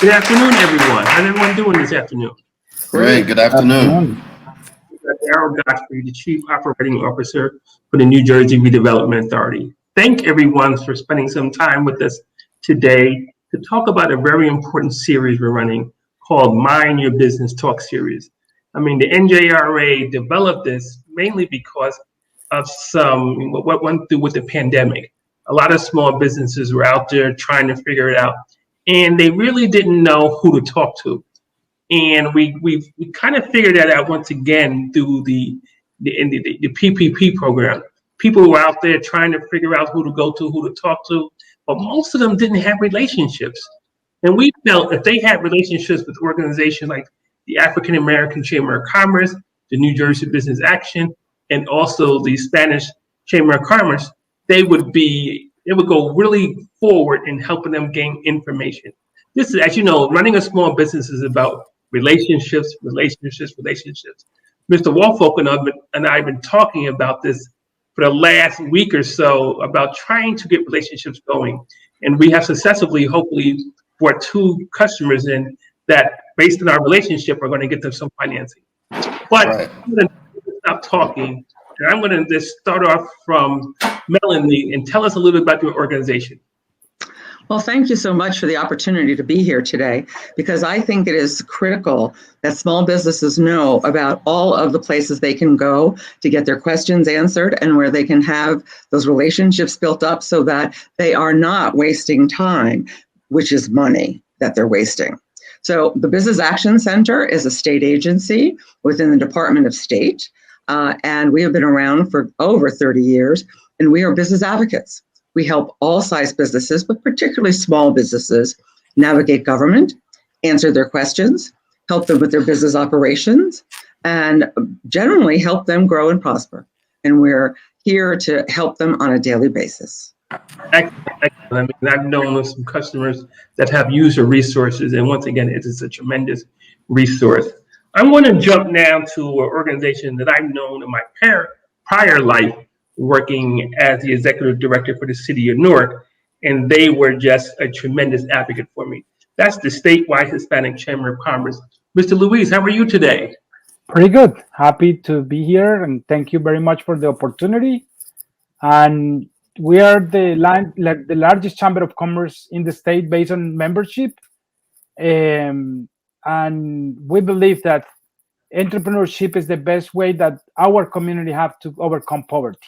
Good afternoon, everyone. How's everyone doing this afternoon? Great. Good afternoon. Darryl Godfrey, the Chief Operating Officer for the New Jersey Redevelopment Authority. Thank everyone for spending some time with us today to talk about a very important series we're running called Mind Your Business Talk Series. I mean, the NJRA developed this mainly because of what went through with the pandemic. A lot of small businesses were out there trying to figure it out, and they really didn't know who to talk to. And we kind of figured that out once again through the PPP program. People were out there trying to figure out who to go to, who to talk to, but most of them didn't have relationships. And we felt if they had relationships with organizations like the African American Chamber of Commerce, the New Jersey Business Action, and also the Spanish Chamber of Commerce, they would go really forward in helping them gain information. This is, as you know, running a small business is about relationships. Mr. Woolfolk and I have been talking about this for the last week or so about trying to get relationships going. And we have successfully, hopefully, brought 2 customers in that, based on our relationship, are going to get them some financing. But right. I'm going to stop talking, and I'm going to just start off from Melanie and tell us a little bit about your organization. Well, thank you so much for the opportunity to be here today, because I think it is critical that small businesses know about all of the places they can go to get their questions answered and where they can have those relationships built up so that they are not wasting time, which is money that they're wasting. So the Business Action Center is a state agency within the Department of State, and we have been around for over 30 years, and we are business advocates. We help all size businesses, but particularly small businesses, navigate government, answer their questions, help them with their business operations, and generally help them grow and prosper. And we're here to help them on a daily basis. Excellent. I mean, I've known some customers that have user resources, and once again, it is a tremendous resource. I'm going to jump now to an organization that I've known in my prior life, working as the executive director for the city of Newark, and they were just a tremendous advocate for me. That's the statewide Hispanic Chamber of Commerce. Mr. Luis, how are you today? Pretty good. Happy to be here, and thank you very much for the opportunity. And we are the largest chamber of commerce in the state based on membership. And we believe that entrepreneurship is the best way that our community have to overcome poverty.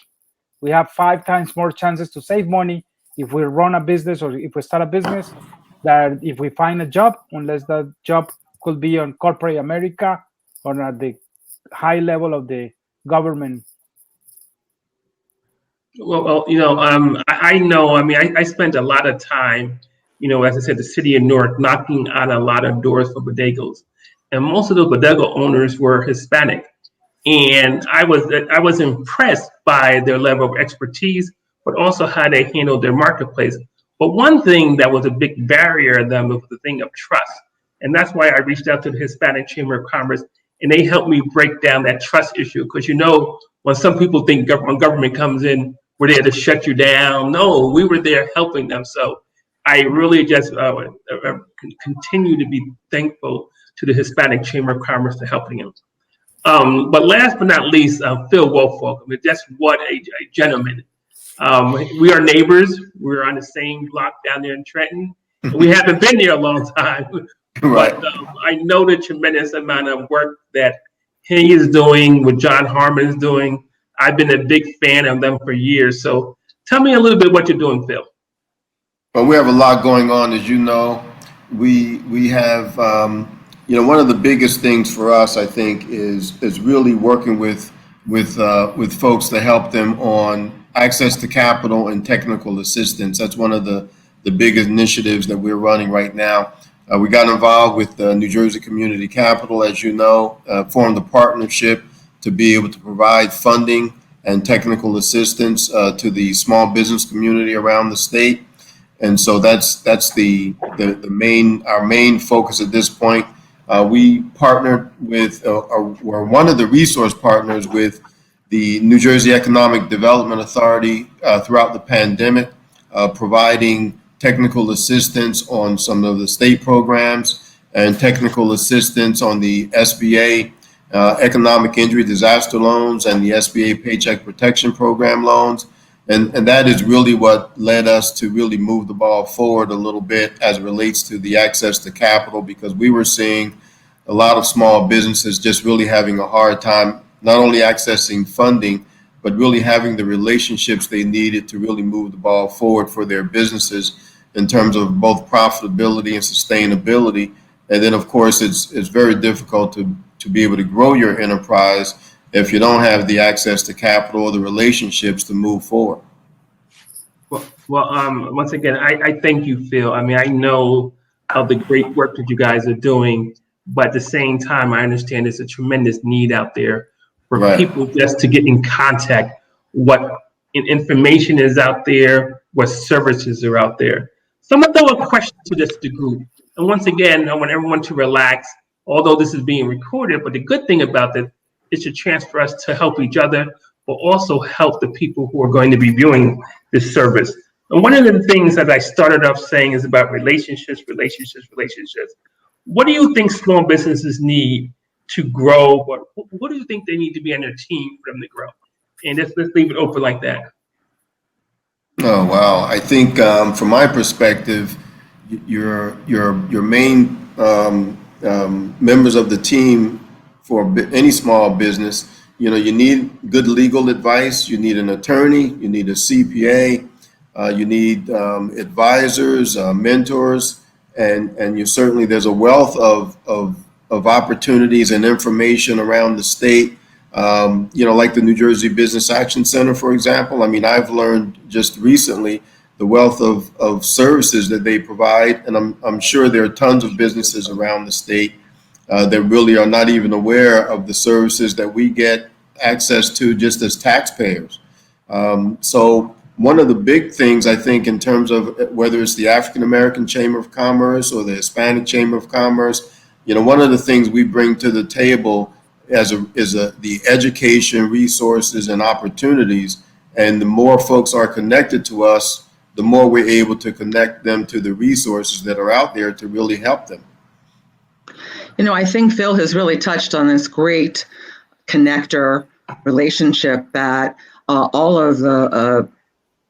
We have 5 times more chances to save money if we run a business or if we start a business than if we find a job, unless that job could be on corporate America or at the high level of the government. Well, you know, I know, I mean, I spent a lot of time, you know, as I said, the city of Newark, knocking on a lot of doors for bodegas. And most of the bodega owners were Hispanic. And I was impressed by their level of expertise, but also how they handled their marketplace. But one thing that was a big barrier to them was the thing of trust. And that's why I reached out to the Hispanic Chamber of Commerce, and they helped me break down that trust issue. Because, you know, when some people think when government comes in, we're there to shut you down. No, we were there helping them. So I really just continue to be thankful to the Hispanic Chamber of Commerce for helping them. But last but not least, Phil Woolfolk. I mean, just what a gentleman. We are neighbors. We're on the same block down there in Trenton. We haven't been there a long time, Right. but I know the tremendous amount of work that he is doing, what John Harmon is doing. I've been a big fan of them for years. So tell me a little bit what you're doing, Phil. Well, we have a lot going on, as you know. We have. You know, one of the biggest things for us, I think, is really working with folks to help them on access to capital and technical assistance. That's one of the biggest initiatives that we're running right now. We got involved with New Jersey Community Capital, as you know, formed a partnership to be able to provide funding and technical assistance to the small business community around the state. And so that's our main focus at this point. We partnered with, we're one of the resource partners with the New Jersey Economic Development Authority throughout the pandemic, providing technical assistance on some of the state programs and technical assistance on the SBA economic injury disaster loans and the SBA Paycheck Protection Program loans. And that is really what led us to really move the ball forward a little bit as it relates to the access to capital, because we were seeing a lot of small businesses just really having a hard time not only accessing funding, but really having the relationships they needed to really move the ball forward for their businesses in terms of both profitability and sustainability. And then, of course, it's very difficult to be able to grow your enterprise if you don't have the access to capital or the relationships to move forward. Well, once again, I thank you, Phil. I mean, I know of the great work that you guys are doing, but at the same time, I understand there's a tremendous need out there for Right. people just to get in contact, what information is out there, what services are out there. So I'm gonna throw a question to the group. And once again, I want everyone to relax, although this is being recorded, but the good thing about this, it's a chance for us to help each other, but also help the people who are going to be viewing this service. And one of the things that I started off saying is about relationships. What do you think small businesses need to grow? What do you think they need to be on their team for them to grow? And let's leave it open like that. Oh, wow. I think from my perspective, your main members of the team for any small business, you need good legal advice, you need an attorney, you need a CPA, you need advisors, mentors, and you certainly, there's a wealth of opportunities and information around the state. Like the New Jersey Business Action Center, for example. I mean, I've learned just recently the wealth of services that they provide, and I'm sure there are tons of businesses around the state that really are not even aware of the services that we get access to just as taxpayers. So one of the big things, I think, in terms of whether it's the African American Chamber of Commerce or the Hispanic Chamber of Commerce, one of the things we bring to the table is the education, resources, and opportunities. And the more folks are connected to us, the more we're able to connect them to the resources that are out there to really help them. I think Phil has really touched on this great connector relationship that all of the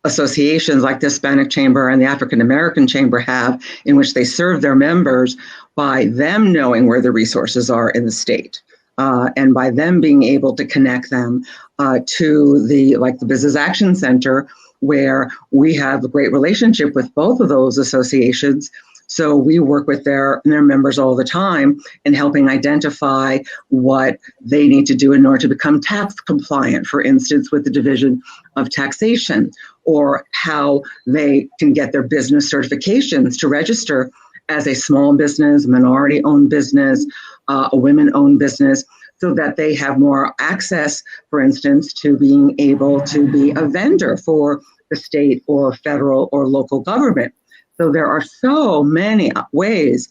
associations like the Hispanic Chamber and the African American Chamber have, in which they serve their members by them knowing where the resources are in the state. And by them being able to connect them to the Business Action Center, where we have a great relationship with both of those associations. So we work with their members all the time in helping identify what they need to do in order to become tax compliant, for instance, with the Division of Taxation, or how they can get their business certifications to register as a small business, minority-owned business, a women-owned business, so that they have more access, for instance, to being able to be a vendor for the state or federal or local government. So there are so many ways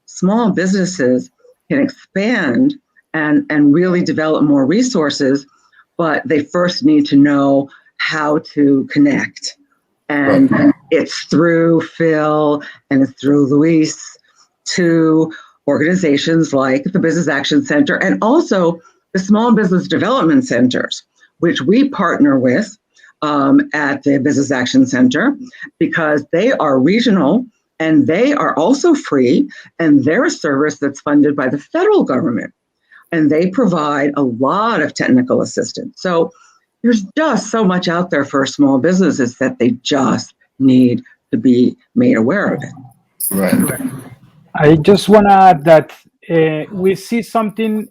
small businesses can expand and really develop more resources, but they first need to know how to connect. And it's through Phil and it's through Luis to organizations like the Business Action Center and also the Small Business Development Centers, which we partner with at the Business Action Center, because they are regional and they are also free, and they're a service that's funded by the federal government, and they provide a lot of technical assistance. So there's just so much out there for small businesses that they just need to be made aware of it. Right. I just want to add that we see something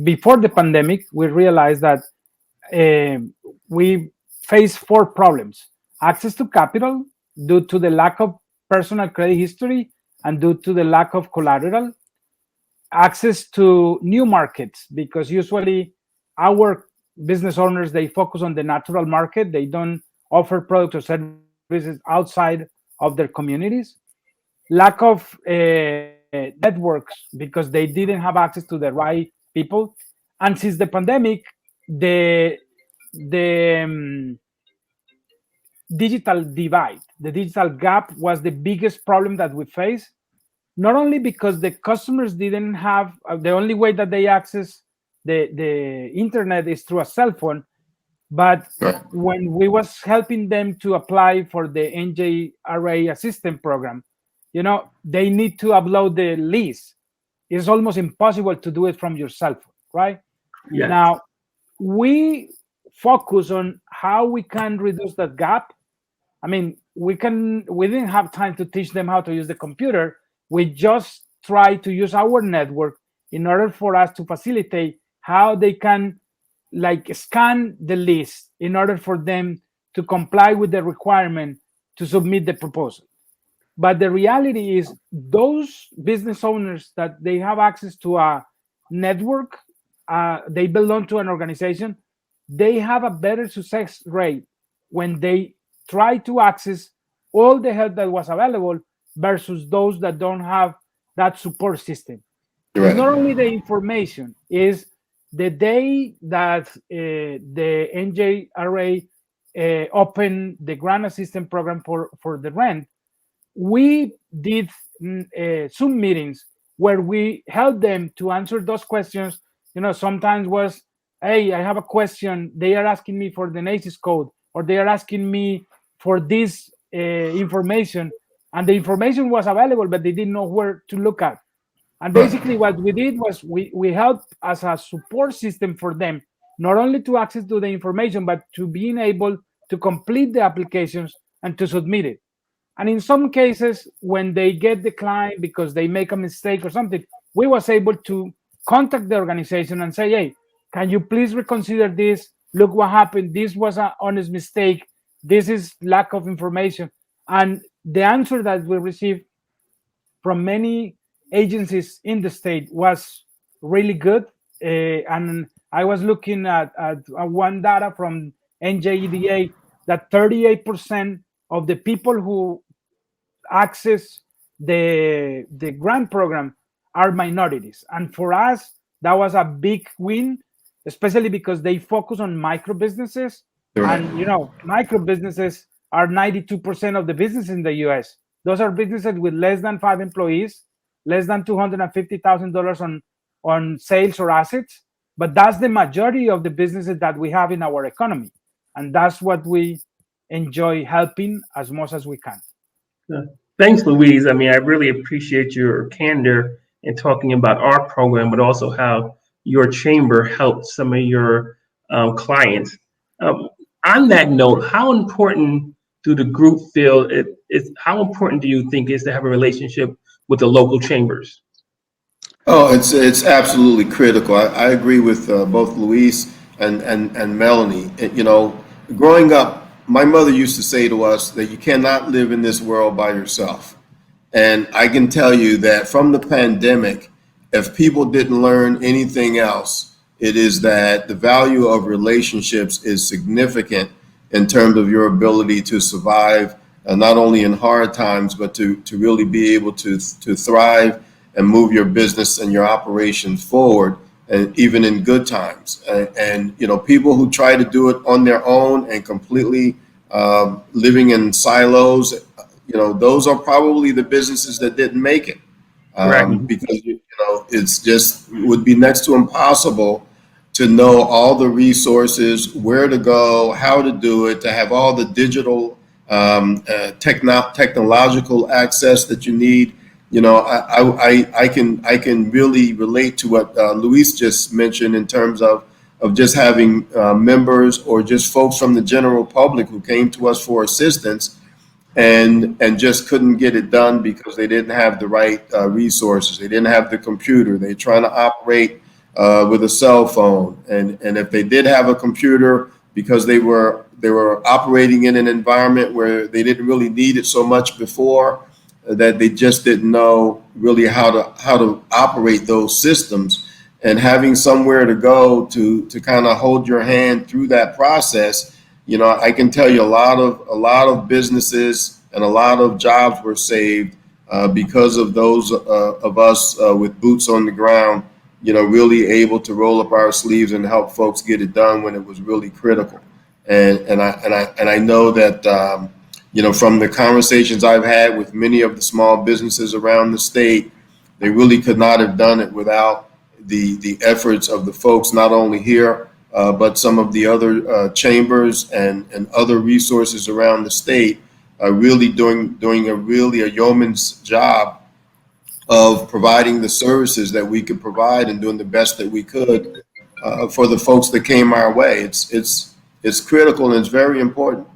before the pandemic. We realized that we face 4 problems: access to capital due to the lack of personal credit history and due to the lack of collateral; access to new markets, because usually our business owners, they focus on the natural market. They don't offer products or services outside of their communities; lack of networks, because they didn't have access to the right people. And since the pandemic, the digital divide, the digital gap was the biggest problem that we face, not only because the customers didn't have the only way that they access the internet is through a cell phone, but Right. when we was helping them to apply for the NJRA assistant program, they need to upload the list. It's almost impossible to do it from your cell phone, right? Yes. Now, we focus on how we can reduce that gap. I mean, we didn't have time to teach them how to use the computer. We just try to use our network in order for us to facilitate how they can scan the list in order for them to comply with the requirement to submit the proposal. But the reality is those business owners that they have access to a network, they belong to an organization, they have a better success rate when they try to access all the help that was available versus those that don't have that support system. Right. It's not only the information, is the day that the NJRA opened the grant assistance program for the rent, we did Zoom meetings where we helped them to answer those questions. Sometimes was, hey, I have a question. They are asking me for the NACES code, or they are asking me for this information, and the information was available, but they didn't know where to look at. And basically what we did was we helped as a support system for them, not only to access to the information, but to being able to complete the applications and to submit it. And in some cases, when they get declined because they make a mistake or something, we was able to contact the organization and say, hey, can you please reconsider this? Look what happened. This was an honest mistake. This is lack of information. And the answer that we received from many agencies in the state was really good. And I was looking at one data from NJRA that 38% of the people who access the grant program are minorities. And for us, that was a big win, especially because they focus on micro businesses. Right. And, micro businesses are 92% of the business in the US. Those are businesses with less than 5 employees, less than $250,000 on sales or assets. But that's the majority of the businesses that we have in our economy. And that's what we enjoy helping as much as we can. Thanks, Louise. I mean, I really appreciate your candor in talking about our program, but also how your chamber helped some of your clients. On that note, how important do the group feel how important do you think is to have a relationship with the local chambers? Oh, it's absolutely critical. I agree with both Luis and Melanie. Growing up, my mother used to say to us that you cannot live in this world by yourself. And I can tell you that from the pandemic, if people didn't learn anything else, it is that the value of relationships is significant in terms of your ability to survive, not only in hard times, but to really be able to thrive and move your business and your operations forward, and even in good times. And people who try to do it on their own and completely living in silos, those are probably the businesses that didn't make it. Because it's just would be next to impossible to know all the resources, where to go, how to do it, to have all the digital technological access that you need. I can really relate to what Luis just mentioned in terms of just having members or just folks from the general public who came to us for assistance and just couldn't get it done because they didn't have the right resources. They didn't have the computer. They're trying to operate with a cell phone. And if they did have a computer, because they were operating in an environment where they didn't really need it so much before, that they just didn't know really how to operate those systems. And having somewhere to go to kind of hold your hand through that process, I can tell you a lot of businesses and a lot of jobs were saved because of those of us with boots on the ground, really able to roll up our sleeves and help folks get it done when it was really critical. And I know that from the conversations I've had with many of the small businesses around the state, they really could not have done it without the efforts of the folks, not only here, but some of the other chambers and other resources around the state, really doing a yeoman's job of providing the services that we could provide and doing the best that we could for the folks that came our way. It's critical and it's very important.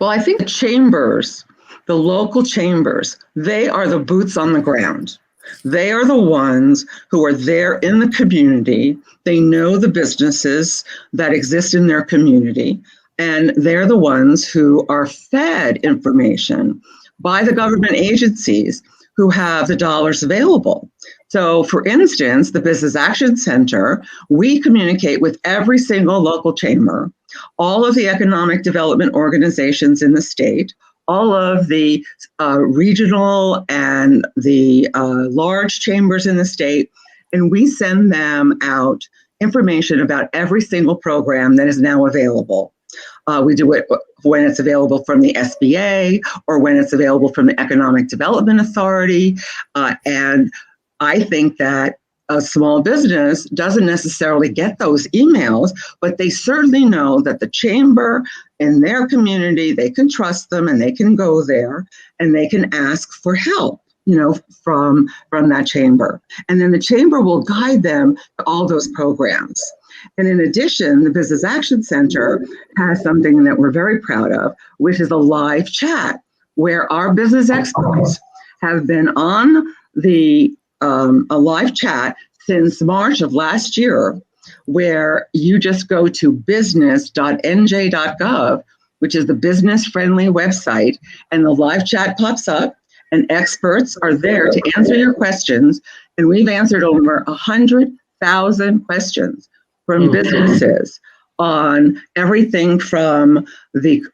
Well, I think the chambers, the local chambers, they are the boots on the ground. They are the ones who are there in the community. They know the businesses that exist in their community, and they're the ones who are fed information by the government agencies who have the dollars available. So, for instance, the Business Action Center, we communicate with every single local chamber, all of the economic development organizations in the state, all of the regional and the large chambers in the state, and we send them out information about every single program that is now available. We do it when it's available from the SBA or when it's available from the Economic Development Authority. And I think that a small business doesn't necessarily get those emails, but they certainly know that the chamber in their community, they can trust them and they can go there and they can ask for help, from that chamber. And then the chamber will guide them to all those programs. And in addition, the Business Action Center has something that we're very proud of, which is a live chat where our business experts have been on a live chat since March of last year, where you just go to business.nj.gov, which is the business-friendly website, and the live chat pops up, and experts are there to answer your questions. And we've answered over 100,000 questions from businesses on everything from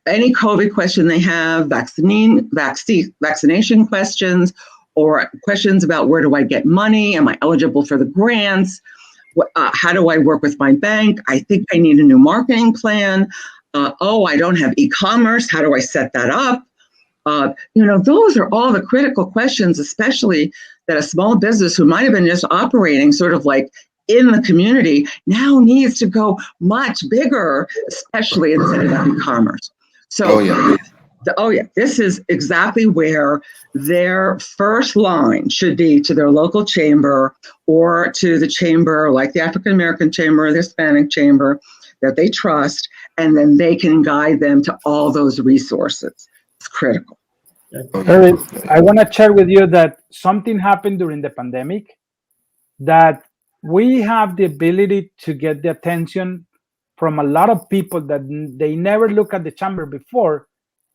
any COVID question they have, vaccination questions, or questions about where do I get money? Am I eligible for the grants? How do I work with my bank? I think I need a new marketing plan. I don't have e-commerce. How do I set that up? Those are all the critical questions, especially that a small business who might have been just operating sort of like in the community now needs to go much bigger, especially in setting up e-commerce. So, this is exactly where their first line should be to their local chamber or to the chamber like the African American Chamber or the Hispanic Chamber that they trust, and then they can guide them to all those resources. It's critical. Darryl, I want to share with you that something happened during the pandemic that we have the ability to get the attention from a lot of people that they never look at the chamber before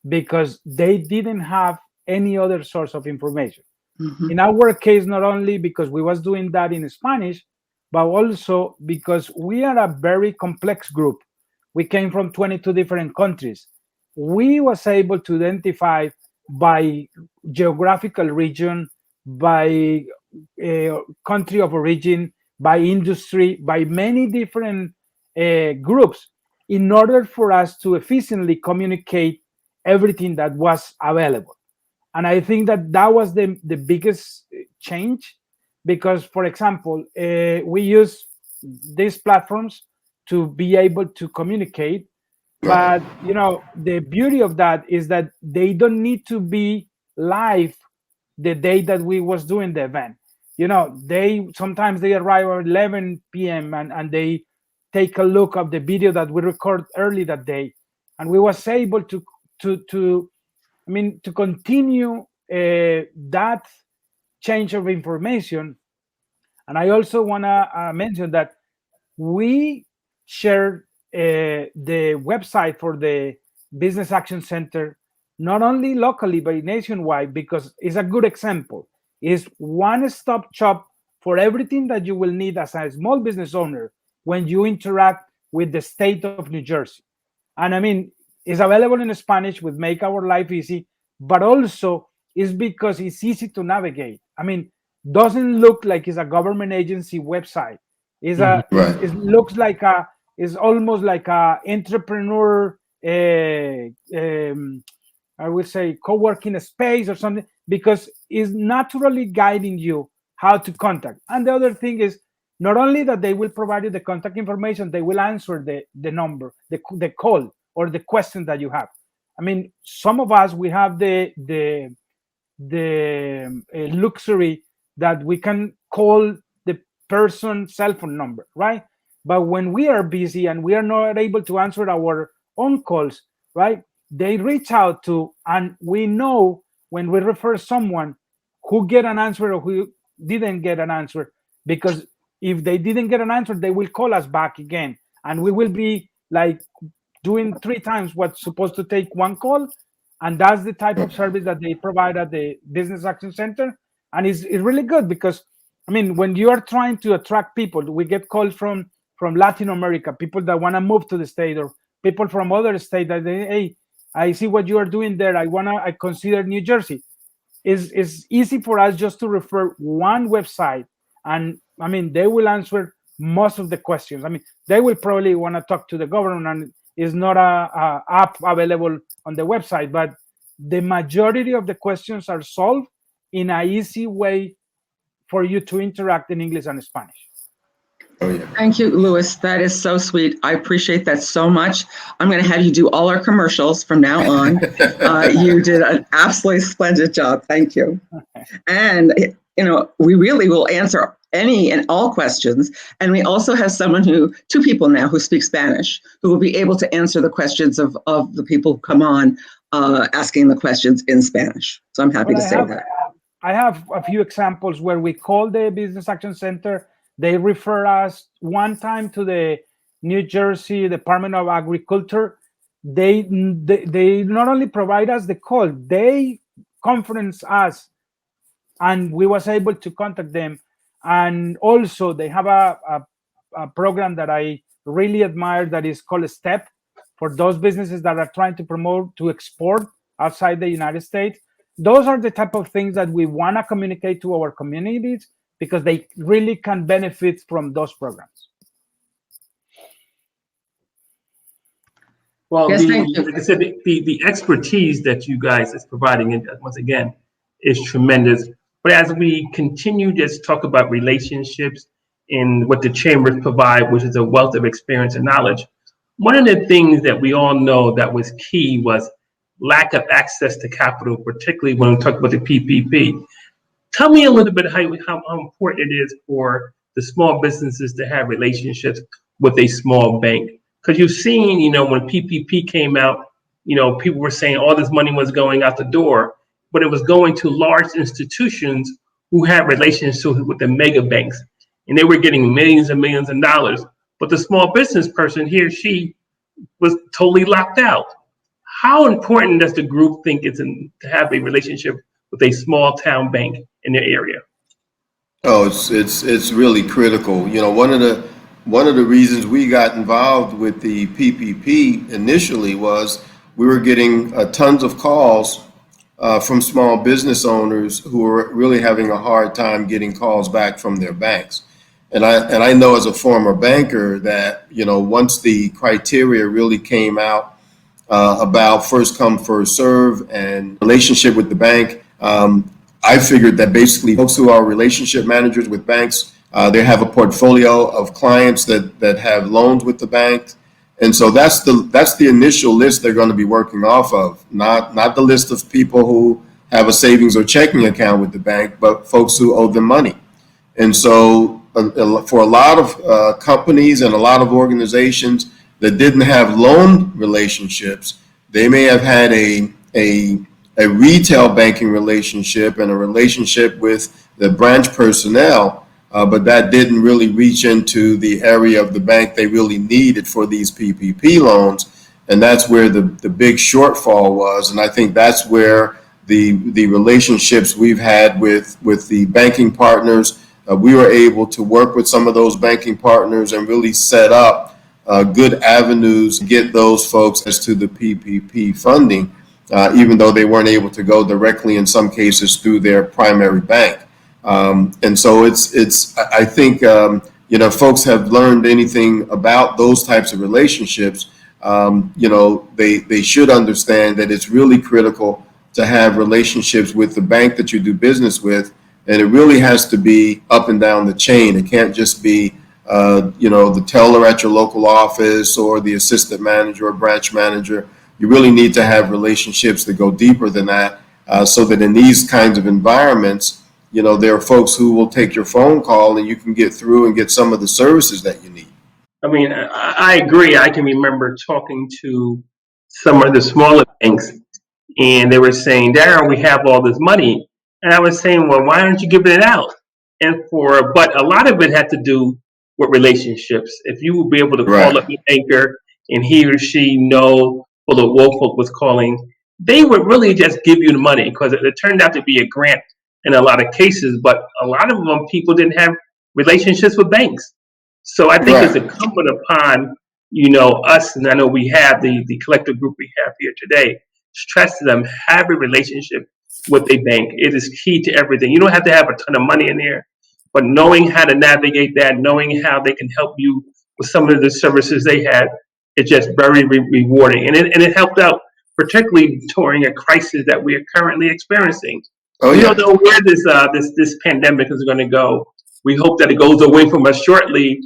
because they didn't have any other source of information. In our case, not only because we was doing that in Spanish, but also because we are a very complex group. We came from 22 different countries. We was able to identify by geographical region, by country of origin, by industry, by many different groups in order for us to efficiently communicate everything that was available. And I think that was the biggest change because, for example, we use these platforms to be able to communicate. But, the beauty of that is that they don't need to be live the day that we was doing the event. Sometimes they arrive at 11 p.m. and they take a look of the video that we record early that day. And we was able to continue that change of information. And I also want to mention that we shared the website for the Business Action Center, not only locally, but nationwide, because it's a good example. It's one-stop shop for everything that you will need as a small business owner when you interact with the state of New Jersey. And it's available in Spanish, which make our life easy, but also it's because it's easy to navigate. Doesn't look like it's a government agency website. It looks like it's almost like a entrepreneur I will say, co-working space or something, because it's naturally guiding you how to contact. And the other thing is, not only that they will provide you the contact information, they will answer the number, the call, or the question that you have. I mean, some of us, we have the luxury that we can call the person's cell phone number, right? But when we are busy and we are not able to answer our own calls, right, they reach out to, and we know when we refer someone who get an answer or who didn't get an answer, because if they didn't get an answer, they will call us back again, and we will be like doing 3 times what's supposed to take 1 call. And that's the type of service that they provide at the Business Action Center. And it's really good, because I mean, when you are trying to attract people, we get calls from Latin America, people that want to move to the state, or people from other states that they, hey, I see what you are doing there, I consider New Jersey. It's easy for us just to refer one website, and I mean, they will answer most of the questions. I mean, they will probably want to talk to the government, and it's not a app available on the website, but the majority of the questions are solved in an easy way for you to interact in English and Spanish. Oh, yeah. Thank you, Louis. That is so sweet. I appreciate that so much. I'm going to have you do all our commercials from now on. You did an absolutely splendid job. Thank you. And, you know, we really will answer any and all questions. And we also have two people now who speak Spanish, who will be able to answer the questions of the people who come on asking the questions in Spanish. So I'm happy to say that. I have a few examples where we call the Business Action Center. They refer us one time to the New Jersey Department of Agriculture. They not only provide us the call, they conference us, and we was able to contact them. And also they have a program that I really admire that is called STEP, for those businesses that are trying to promote to export outside the United States. Those are the type of things that we want to communicate to our communities, because they really can benefit from those programs. Well, Yes, thank you. like I said, the expertise that you guys is providing, and once again, is tremendous. But as we continue to talk about relationships and what the chambers provide, which is a wealth of experience and knowledge, one of the things that we all know that was key was lack of access to capital, particularly when we talk about the PPP. Tell me a little bit how important it is for the small businesses to have relationships with a small bank. Because you've seen, you know, when PPP came out, you know, people were saying all this money was going out the door, but it was going to large institutions who had relationships with the mega banks, and they were getting millions and millions of dollars. But the small business person, he or she, was totally locked out. How important does the group think it's to have a relationship with a small town bank in their area? Oh, it's really critical. You know, one of the reasons we got involved with the PPP initially was we were getting tons of calls from small business owners who were really having a hard time getting calls back from their banks. And I know as a former banker that, you know, once the criteria really came out about first come, first serve and relationship with the bank, I figured that basically folks who are relationship managers with banks, they have a portfolio of clients that have loans with the bank. And so that's the initial list they're going to be working off of, not the list of people who have a savings or checking account with the bank, but folks who owe them money. And so for a lot of companies and a lot of organizations that didn't have loan relationships, they may have had a retail banking relationship and a relationship with the branch personnel, but that didn't really reach into the area of the bank they really needed for these PPP loans. And that's where the big shortfall was. And I think that's where the relationships we've had with the banking partners, we were able to work with some of those banking partners and really set up good avenues to get those folks as to the PPP funding, even though they weren't able to go directly in some cases through their primary bank. And so I think, you know, folks have learned anything about those types of relationships, they should understand that it's really critical to have relationships with the bank that you do business with, and it really has to be up and down the chain. It can't just be the teller at your local office or the assistant manager or branch manager. You really need to have relationships that go deeper than that, so that in these kinds of environments, there are folks who will take your phone call and you can get through and get some of the services that you need. I mean, I agree. I can remember talking to some of the smaller banks, and they were saying, Darryl, we have all this money. And I was saying, well, why aren't you giving it out? But a lot of it had to do with relationships. If you would be able to call up Right. your banker and he or she know well, the Woolfolk was calling, they would really just give you the money because it turned out to be a grant in a lot of cases. But a lot of them, people didn't have relationships with banks. So I think it's Right. incumbent upon, us, and I know we have the collective group we have here today, stress to them, have a relationship with a bank. It is key to everything. You don't have to have a ton of money in there, but knowing how to navigate that, knowing how they can help you with some of the services they had, it's just very rewarding. And it helped out, particularly during a crisis that we are currently experiencing. Oh We don't yeah. know where this pandemic is going to go. We hope that it goes away from us shortly.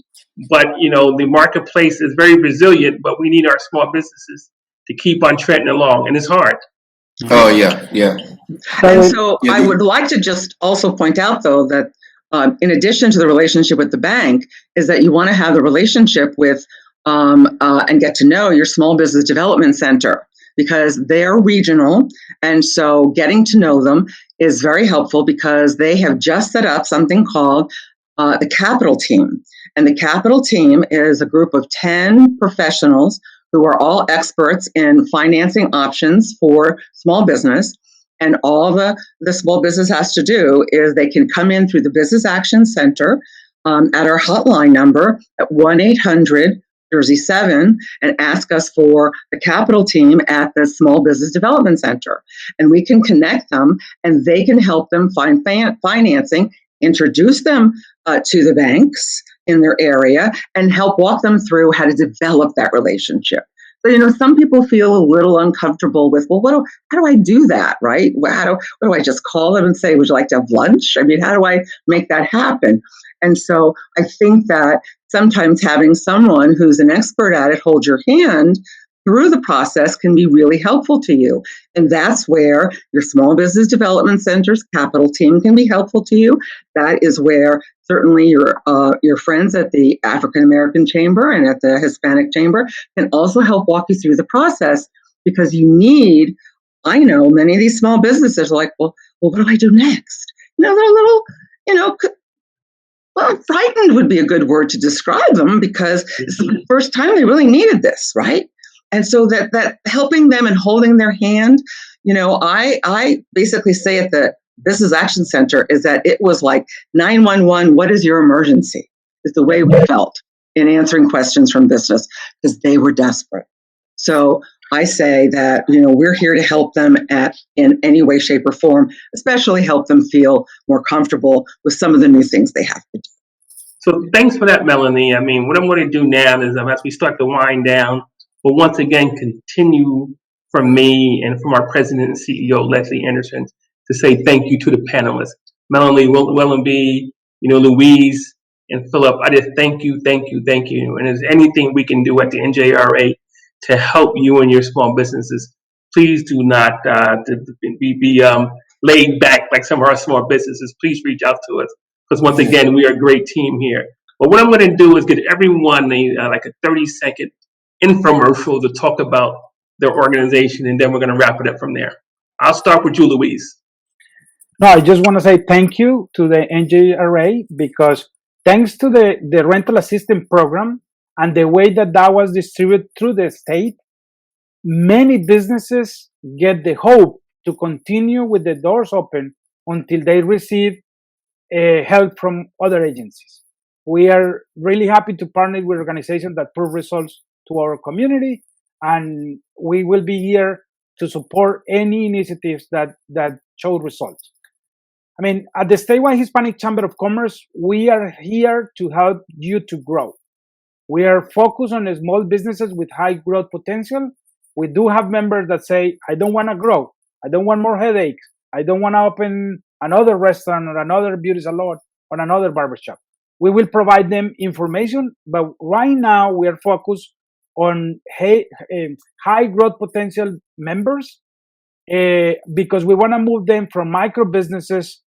But the marketplace is very resilient. But we need our small businesses to keep on treading along, and it's hard. Oh yeah. Yeah. And So so Yeah. I would like to just also point out, though, that in addition to the relationship with the bank, is that you want to have the relationship with and get to know your small business development center because they're regional. And so getting to know them is very helpful because they have just set up something called the Capital Team. And the Capital Team is a group of 10 professionals who are all experts in financing options for small business. And all the small business has to do is they can come in through the Business Action Center at our hotline number at 1-800-Jersey 7 and ask us for the Capital Team at the Small Business Development Center. And we can connect them and they can help them find financing, introduce them to the banks in their area, and help walk them through how to develop that relationship. So, some people feel a little uncomfortable with, well, how do I do that, right? What do I just call them and say, would you like to have lunch? I mean, how do I make that happen? And so I think that sometimes having someone who's an expert at it hold your hand through the process can be really helpful to you. And that's where your Small Business Development Center's Capital Team can be helpful to you. That is where certainly your friends at the African American Chamber and at the Hispanic Chamber can also help walk you through the process because I know many of these small businesses are like, well, what do I do next? They're a little, well, frightened would be a good word to describe them because it's the first time they really needed this, right? And so that helping them and holding their hand, I basically say at the Business Action Center is that it was like 911, what is your emergency? Is the way we felt in answering questions from business because they were desperate. So I say that, we're here to help them in any way, shape, or form, especially help them feel more comfortable with some of the new things they have to do. So thanks for that, Melanie. I mean, what I'm going to do now is as we start to wind down, we'll once again continue from me and from our president and CEO, Leslie Anderson, to say thank you to the panelists. Melanie, Willoughby, Louise, and Phillip, I just thank you. And if there's anything we can do at the NJRA to help you and your small businesses, please do not be laid back like some of our small businesses. Please reach out to us because once again, we are a great team here. But what I'm going to do is get everyone like a 30-second infomercial to talk about their organization, and then we're going to wrap it up from there. I'll start with you, Louise. no, I just want to say thank you to the NJRA because thanks to the rental assistance program and the way that was distributed through the state, many businesses get the hope to continue with the doors open until they receive help from other agencies. We are really happy to partner with organizations that prove results to our community, and we will be here to support any initiatives that show results. I mean, at the statewide Hispanic Chamber of Commerce, we are here to help you to grow. We are focused on small businesses with high growth potential. We do have members that say, I don't want to grow. I don't want more headaches. I don't want to open another restaurant or another beauty salon or another barbershop. We will provide them information, but right now we are focused on high growth potential members because we want to move them from micro businesses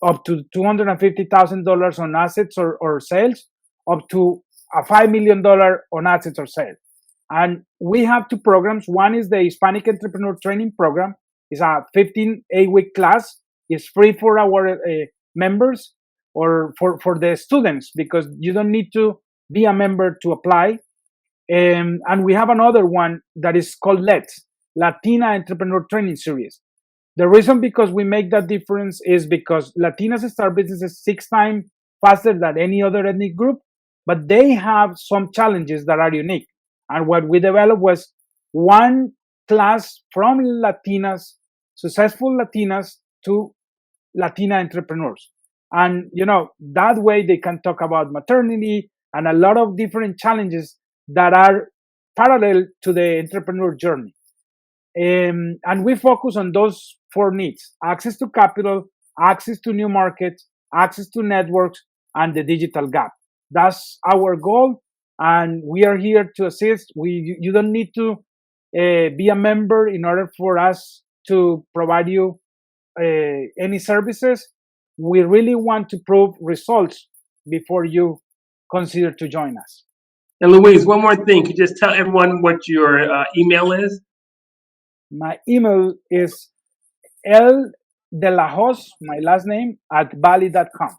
up to $250,000 on assets or sales, up to a $5 million on assets or sales. And we have two programs. One is the Hispanic Entrepreneur Training Program. It's a 15-8-week class. It's free for our members or for the students because you don't need to be a member to apply. And we have another one that is called Let's, Latina Entrepreneur Training Series. The reason because we make that difference is because Latinas start businesses 6 times faster than any other ethnic group, but they have some challenges that are unique. And what we developed was one class from Latinas, successful Latinas to Latina entrepreneurs. And, that way they can talk about maternity and a lot of different challenges that are parallel to the entrepreneur journey. And we focus on those 4 needs: access to capital, access to new markets, access to networks, and the digital gap. That's our goal, and we are here to assist. You don't need to be a member in order for us to provide you any services. We really want to prove results before you consider to join us. And Louise, one more thing. Could you just tell everyone what your email is? My email is ldelajos, my last name, @bali.com.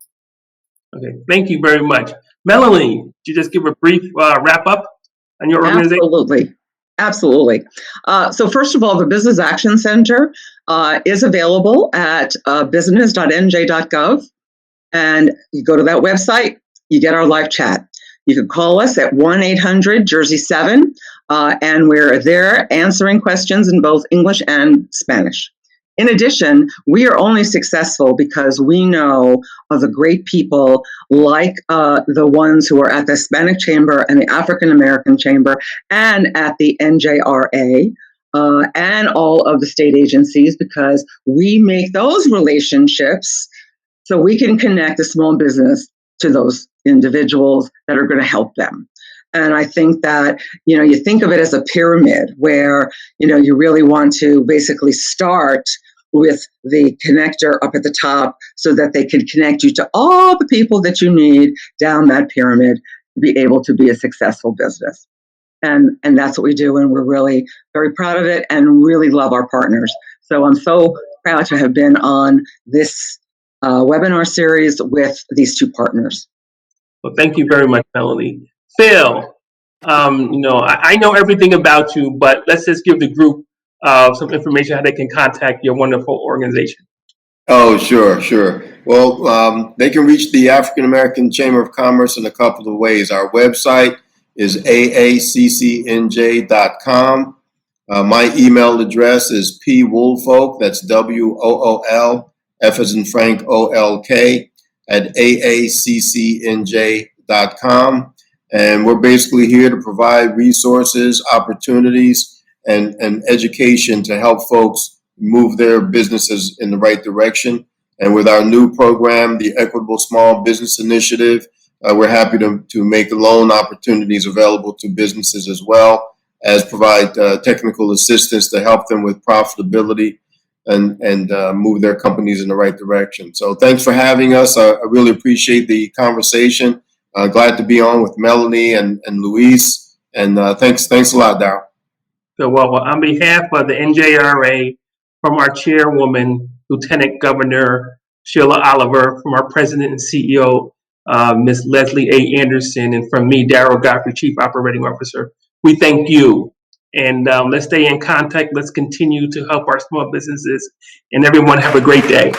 Okay, thank you very much. Melanie, could you just give a brief wrap up on your organization? Absolutely. So first of all, the Business Action Center is available at business.nj.gov. And you go to that website, you get our live chat. You can call us at 1-800-JERSEY-7, and we're there answering questions in both English and Spanish. In addition, we are only successful because we know of the great people like the ones who are at the Hispanic Chamber and the African American Chamber and at the NJRA and all of the state agencies, because we make those relationships so we can connect a small business to those individuals that are going to help them. And I think that, you think of it as a pyramid where, you really want to basically start with the connector up at the top so that they can connect you to all the people that you need down that pyramid to be able to be a successful business. And that's what we do. And we're really very proud of it and really love our partners. So I'm so proud to have been on this webinar series with these 2 partners. Well, thank you very much, Melanie. Phil, I know everything about you, but let's just give the group some information how they can contact your wonderful organization. Oh, sure. Well, they can reach the African American Chamber of Commerce in a couple of ways. Our website is AACCNJ.com. My email address is pwoolfolk, that's WOOL, F as in Frank, OLK, at AACCNJ.com. And we're basically here to provide resources, opportunities, and education to help folks move their businesses in the right direction. And with our new program, the Equitable Small Business Initiative, we're happy to make loan opportunities available to businesses as well as provide technical assistance to help them with profitability and move their companies in the right direction. So thanks for having us. I really appreciate the conversation. Glad to be on with Melanie and Luis. And thanks a lot, Darryl. So, well, on behalf of the NJRA, from our chairwoman, Lieutenant Governor Sheila Oliver, from our president and CEO, Ms. Leslie A. Anderson, and from me, Darryl Godfrey, Chief Operating Officer, we thank you. And let's stay in contact. Let's continue to help our small businesses. And everyone have a great day.